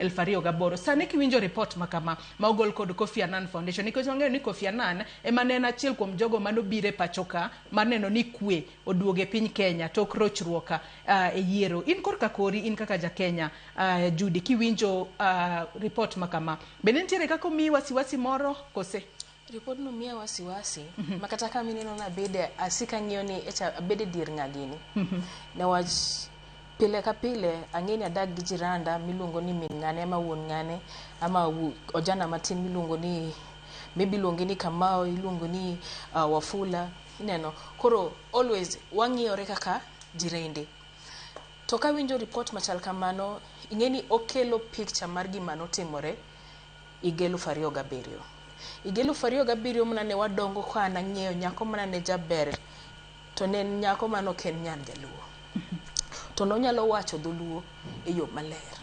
2008. Sani kiwinjo report makama ma ogol kod Kofi Annan Foundation, nikech wang'eyo ni Kofi Annan ema ne en achiel kuom jogo manobire pachoka maneno ni kwe oduoge piny Kenya tok rochruok e yiero. In korka kori, in kaka ja Kenya, Judy, kiwinjo report makama, bende nitiere kaka omiyi wasiwasi moro kose? Report no miya wasiwasi makata ka mineno na bede asika ng'iyo ni echa bede dier ng'agini newach pile ka pile ang'eni adag gi jiranda miluongo ni min ng'ane ama wuon ng'ane ama ojana matin miluongo ni maybe luongi ni Kamau, iluongo ni Wafula, ineno. Koro always wang'iyore kaka jirende. To ka winjo report machal kamano, ing'eni okelo picture mar gima notimore higa 2007. Higa 2007 mana ne wadongo ka nang'eyo nyako mana ne jaber, to ne nyako mano ken nyan jaluo. To nonyalo wacho dholuo e yo maler.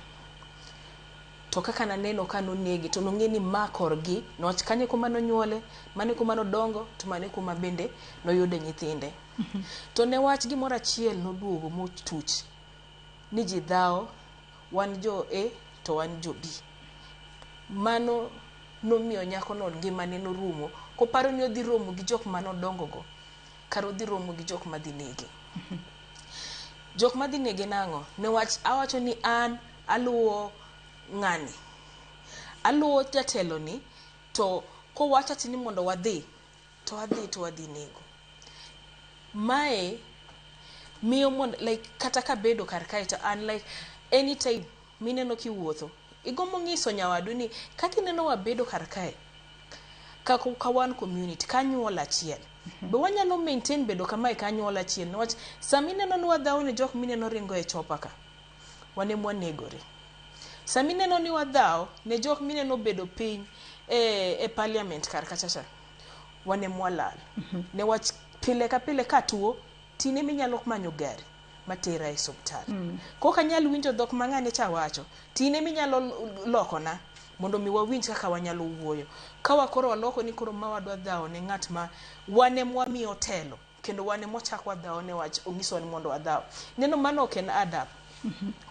To kaka naneno ka nonegi, to nong'eni ma korgi, noch kanye kuma nonyuole, mane kuma nodongo, to mane kuma bende noyude nyithinde. To ne wach gimoro achiel noduogo motuch, ni ji dhao, wan jo A to wan jo B. Mano nomiyo nyako no ngimane norumo, koparo ni odhi romo gi jok manodongo go, karo odhi romo gi jok madhi nege. Jok madhi nege nang'o? Newach awacho ni an aluwo ng'ani, aluwo jatelo ni, to kowacho ati ni mondo wadhi, to wadhi nego. Mae miyo mondo, like, kata ka bedo kar kae to an like anytime mineno kiwuotho, igombo ng'iso nyawadu ni kaka ineno wabedo kar kae ka wan community, ka nyuol achiel, be wanyalo maintain bedo kamae ka nyuol achiel. Niwach sami neno ni wadhaw ne jok mineno ringo e chopa ka, wane mwanegore. Sami neno ni wadhaw ne jok mineno bedo piny e parliament kar kachacha, wane mwalal. Niwach pile ka pile ka tuo, tine minyalo manyo gari matera e hospital. Koka nyalo winjo dhok mang'ane cha wacho, tine minyalo lokona mondo mi wawinj kaka wanyalo wuoyo. Kawa koro waloko ni koro ma wadwa dhaw ne ng'at ma wane mwamiyo telo, kendo wane mochak wadhaw ne wach ongiso ni mondo wadhaw. Neno mano ok en adab.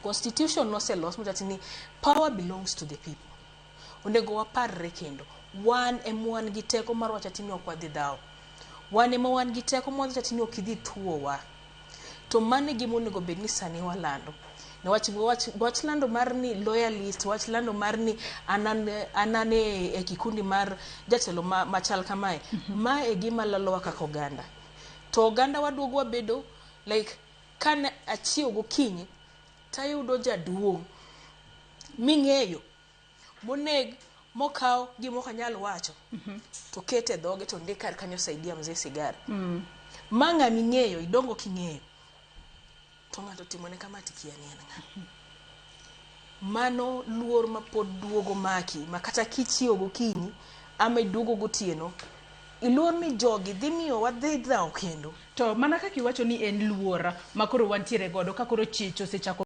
Constitution noselos motati ni power belongs to the people. Onego waparre kendo, wan wan gi teko mar wacho ati ni ok wadhi dhaw. Wan wan gi teko mar wacho ati ni ok idhi tuowa. To mane gima onego bed ni sani walando. Wach lando mar ni loyalist, wach lando mar ni anane e kikundi mar jatelo machal kamae, ma e gima lalowa kaka oganda. To oganda waduogo wabedo like kan achiew gokinyi tayudo jaduong' ming'eyo moneg mokaw gima ok anyal wacho, to kete dhoge to ndikar kanyo saidia mzee sigara. Ma ng'ami ng'eyo, idongo king'eyo, to ng'ato timone kama tikia ni en ng'a. Mano luor ma pod duogo maki, makata kichiew gokinyi ama iduogo gotieno, iluor ni jogi dhi miyo wadhi dhaw kendo. To mana kaka iwacho ni en luor makoro wantiere godo, ka koro chich osechako